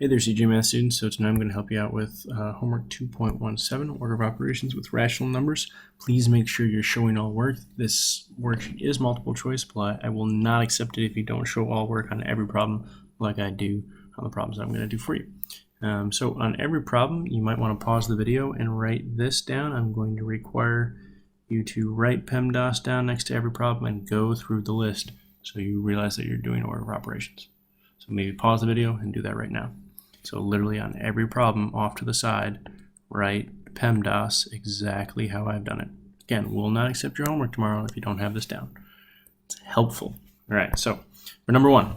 Hey there, CJ Math students. So tonight I'm going to help you out with homework 2.17, order of operations with rational numbers. Please make sure you're showing all work. This worksheet is multiple choice, but I will not accept it if you don't show all work on every problem like I do on the problems I'm going to do for you. So on every problem, you might want to pause the video and write this down. I'm going to require you to write Pemdas down next to every problem and go through the list so you realize that you're doing order of operations. So maybe pause the video and do that right now. So literally on every problem off to the side, write Pemdas exactly how I've done it. Again, we'll not accept your homework tomorrow if you don't have this down. It's helpful. All right, so for number one,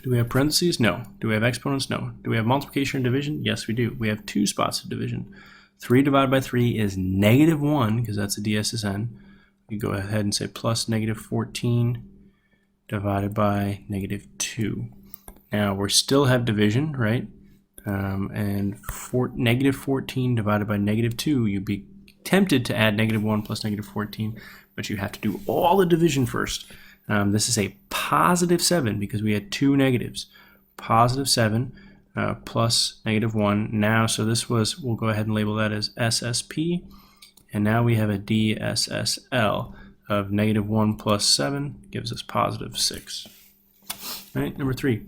do we have parentheses? No. Do we have exponents? No. Do we have multiplication and division? Yes, we do. We have two spots of division. 3 divided by 3 is -1, because that's a DSSN. You go ahead and say plus -14 divided by -2. Now we still have division, right? And -14 divided by -2, you'd be tempted to add -1 plus -14, but you have to do all the division first. This is a +7 because we had two negatives. +7 plus -1. Now, so this was, we'll go ahead and label that as SSP. And now we have a DSSL of -1 plus 7 gives us +6. All right, number 3.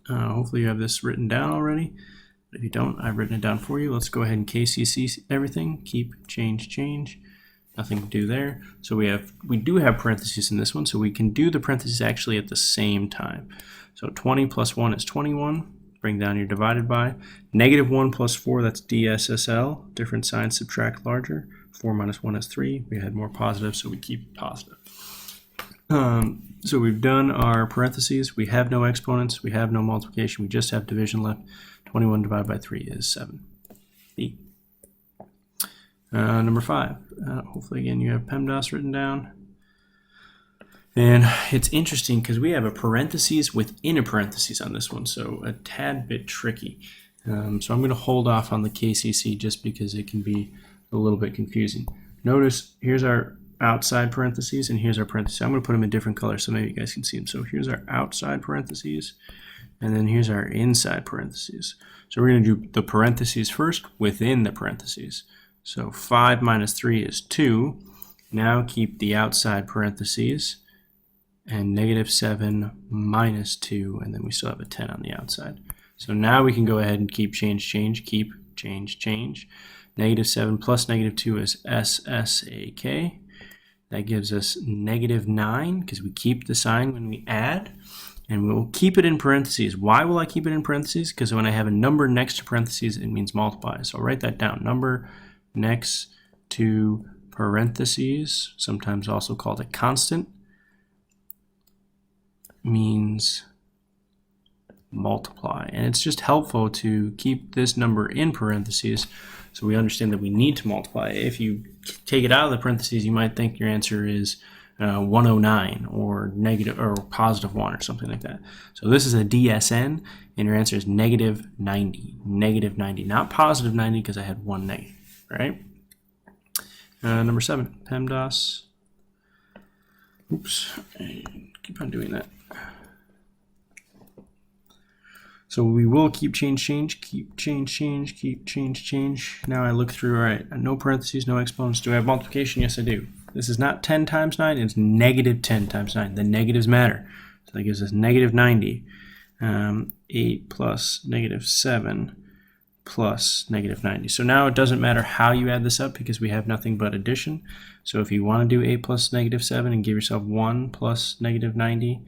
Hopefully you have this written down already. But if you don't, I've written it down for you. Let's go ahead and KCC everything. Keep, change. Nothing to do there. So we do have parentheses in this one, so we can do the parentheses actually at the same time. So 20 plus 1 is 21. Bring down your divided by. -1 plus 4, that's DSSL. Different signs, subtract larger. 4 minus 1 is 3. We had more positive, so we keep positive. So we've done our parentheses. We have no exponents. We have no multiplication. We just have division left. 21 divided by 3 is 7. B. Number 5. Hopefully, again, you have Pemdas written down. And it's interesting because we have a parentheses within a parentheses on this one, so a tad bit tricky. So I'm going to hold off on the KCC just because it can be a little bit confusing. Notice here's our outside parentheses and here's our parentheses. I'm going to put them in different colors so maybe you guys can see them. So here's our outside parentheses and then here's our inside parentheses. So we're going to do the parentheses first within the parentheses. So 5 minus 3 is 2. Now keep the outside parentheses and -7 minus 2, and then we still have a 10 on the outside. So now we can go ahead and keep, change, keep, change. -7 plus -2 is SSAK. That gives us -9 because we keep the sign when we add, and we'll keep it in parentheses. Why will I keep it in parentheses? Because when I have a number next to parentheses, it means multiply. So I'll write that down. Number next to parentheses, sometimes also called a constant, means multiply. And it's just helpful to keep this number in parentheses so we understand that we need to multiply. If you take it out of the parentheses, you might think your answer is 109 or negative or +1 or something like that. So this is a DSN and your answer is -90. -90, not +90 because I had one negative, right? Number 7, Pemdas. Oops, I keep on doing that. So we will keep, change, keep, change. Now I look through, all right, no parentheses, no exponents. Do I have multiplication? Yes, I do. This is not 10 times 9, it's -10 times 9. The negatives matter. So that gives us -90. 8 plus -7 plus -90. So now it doesn't matter how you add this up because we have nothing but addition. So if you want to do 8 plus -7 and give yourself 1 plus -90,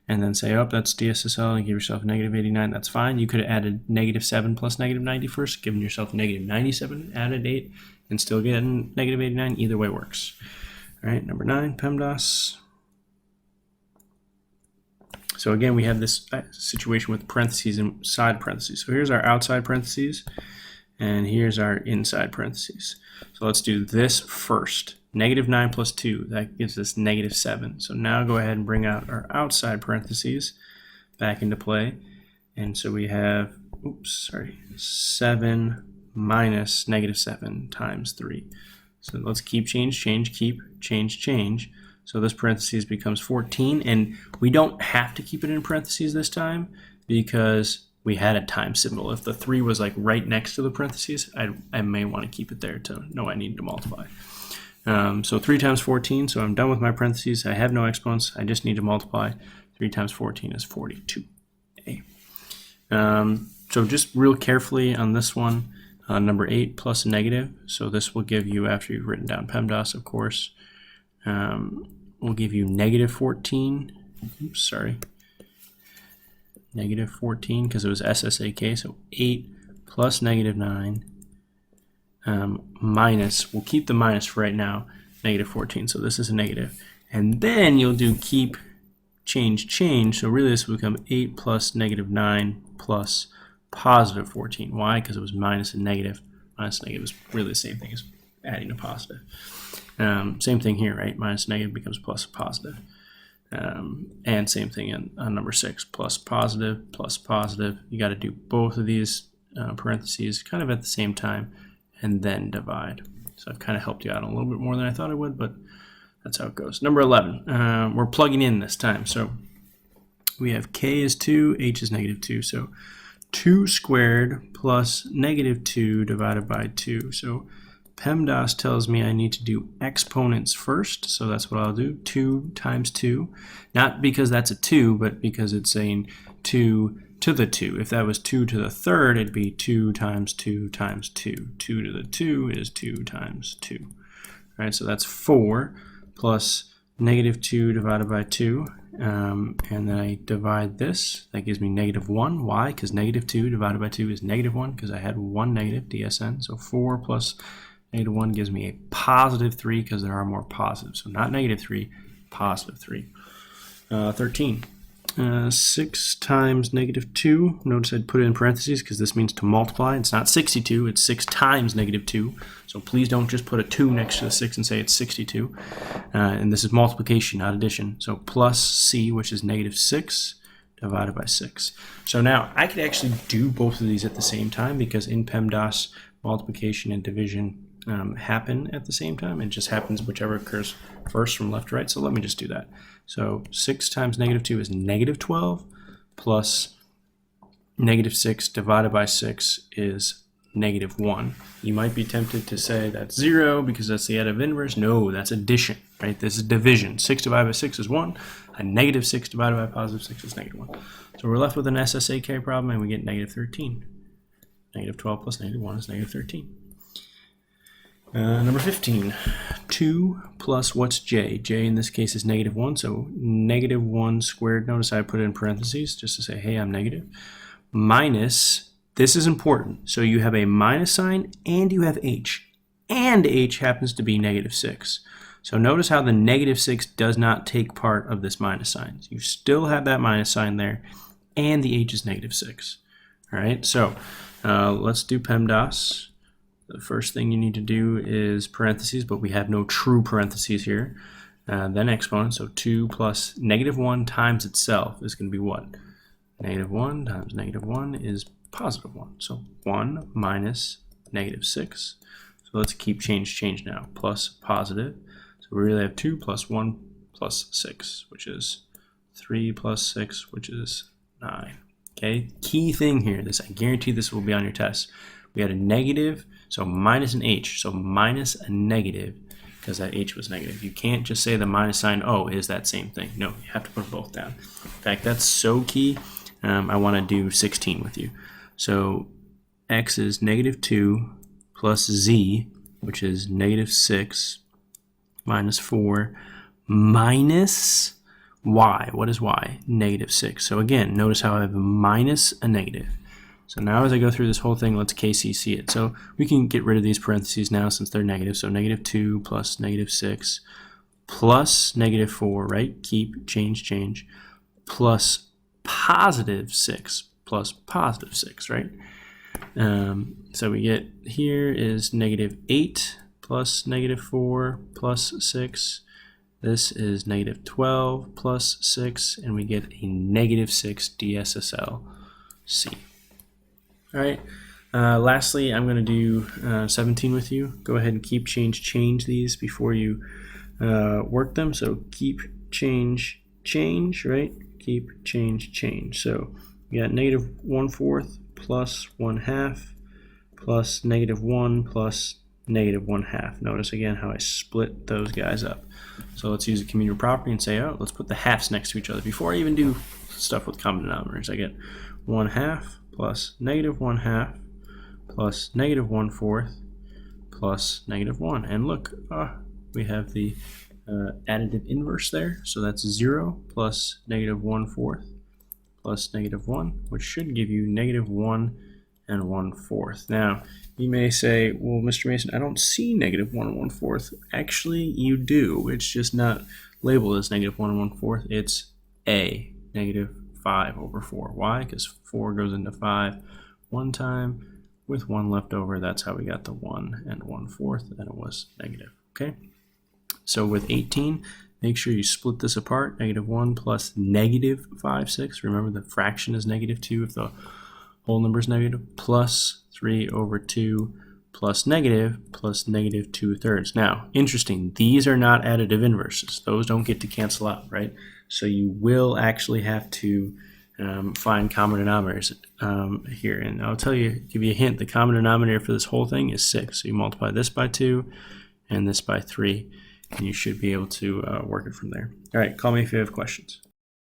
and then say, oh, that's DSSL, and give yourself -89, that's fine. You could have added -7 plus -90 first, given yourself -97, added 8, and still get -89. Either way works. All right, number 9, Pemdas. So again, we have this situation with parentheses and side parentheses. So here's our outside parentheses, and here's our inside parentheses. So let's do this first. -9 plus 2, that gives us -7. So now go ahead and bring out our outside parentheses back into play. And so we have, 7 minus -7 times 3. So let's keep, change, keep, change. So this parentheses becomes 14, and we don't have to keep it in parentheses this time because we had a times symbol. If the 3 was like right next to the parentheses, I may want to keep it there to know I need to multiply. So 3 times 14, so I'm done with my parentheses. I have no exponents. I just need to multiply. 3 times 14 is 42a. So just real carefully on this one, number 8 plus a negative. So this will give you, after you've written down PEMDAS, of course, will give you negative 14. Oops, sorry. Negative 14 because it was SSAK, so 8 plus negative 9 minus, we'll keep the minus for right now, negative 14, so this is a negative. And then you'll do keep, change, so really this will become 8 plus negative 9 plus positive 14. Why? Because it was minus and negative. Minus and negative is really the same thing as adding a positive. Same thing here, right? Minus negative becomes plus positive. And same thing on number 6, plus positive. You got to do both of these parentheses kind of at the same time and then divide. So I've kind of helped you out a little bit more than I thought I would, but that's how it goes. Number 11, we're plugging in this time. So we have k is 2, h is negative 2. So 2 squared plus negative 2 divided by 2. So PEMDAS tells me I need to do exponents first, so that's what I'll do. 2 times 2, not because that's a 2, but because it's saying 2 to the 2. If that was 2 to the third, it'd be 2 times 2 times 2. 2 to the 2 is 2 times 2. All right, so that's 4 plus negative 2 divided by 2, and then I divide this. That gives me negative 1. Why? Because negative 2 divided by 2 is negative 1, because I had one negative, DSN. So 4 plus negative 1 gives me a positive 3 because there are more positives. So not negative 3, positive 3. 13. 6 times negative 2. Notice I'd put it in parentheses because this means to multiply. It's not 62, it's 6 times negative 2. So please don't just put a 2 next to the 6 and say it's 62. And this is multiplication, not addition. So plus c, which is negative 6, divided by 6. So now I could actually do both of these at the same time because in PEMDAS, multiplication and division happen at the same time. It just happens whichever occurs first from left to right. So let me just do that. So 6 times negative 2 is negative 12 plus negative 6 divided by 6 is negative 1. You might be tempted to say that's 0 because that's the additive inverse. No, that's addition, right? This is division. 6 divided by 6 is 1. A negative 6 divided by positive 6 is negative 1. So we're left with an SSAK problem and we get negative 13. Negative 12 plus negative 1 is negative 13. Number 15, 2 plus what's j? J in this case is negative 1, so negative 1 squared. Notice I put it in parentheses just to say, hey, I'm negative. Minus, this is important. So you have a minus sign and you have h. And h happens to be negative 6. So notice how the negative 6 does not take part of this minus sign. You still have that minus sign there, and the h is negative 6. All right, so let's do PEMDAS. The first thing you need to do is parentheses, but we have no true parentheses here. Then exponent, so 2 plus negative 1 times itself is going to be what? Negative 1 times negative 1 is positive 1. So 1 minus negative 6. So let's keep change now. Plus positive. So we really have 2 plus 1 plus 6, which is 3 plus 6, which is 9. Okay, key thing here, this I guarantee this will be on your test. We had a negative, so minus an h, so minus a negative, because that h was negative. You can't just say the minus sign, oh, is that same thing. No, you have to put both down. In fact, that's so key. I want to do 16 with you. So x is negative 2 plus z, which is negative 6 minus 4 minus y. What is y? Negative 6. So again, notice how I have a minus a negative. So now as I go through this whole thing, let's KCC it. So we can get rid of these parentheses now since they're negative. So negative 2 plus negative 6 plus negative 4, right? Keep, change, plus positive 6 plus positive 6, right? So we get here is negative 8 plus negative 4 plus 6. This is negative 12 plus 6, and we get a negative 6 DSSL C. All right, lastly, I'm going to do 17 with you. Go ahead and keep, change these before you work them. So keep, change, right? Keep, change. So We got negative 1/4 plus 1/2 plus negative 1 plus negative 1/2. Notice again how I split those guys up. So let's use a commutative property and say, oh, let's put the halves next to each other. Before I even do stuff with common denominators, I get 1/2 plus negative 1/2 plus negative 1/4 plus negative 1. And look, we have the additive inverse there. So that's 0 plus negative 1/4 plus negative 1, which should give you negative 1 and 1/4. Now, you may say, well, Mr. Mason, I don't see negative 1 and 1/4. Actually, you do. It's just not labeled as negative 1 and 1/4. It's a negative 5/4. Why? Because 4 goes into 5 one time with 1 left over. That's how we got the 1 and 1/4, and it was negative. Okay? So with 18, make sure you split this apart. Negative 1 plus negative 5/6. Remember, the fraction is negative 2 if the whole number is negative, plus 3/2 plus negative 2/3. Now, interesting, these are not additive inverses. Those don't get to cancel out, right? So you will actually have to find common denominators here. And I'll tell you, give you a hint, the common denominator for this whole thing is 6. So you multiply this by 2 and this by 3, and you should be able to work it from there. All right, call me if you have questions.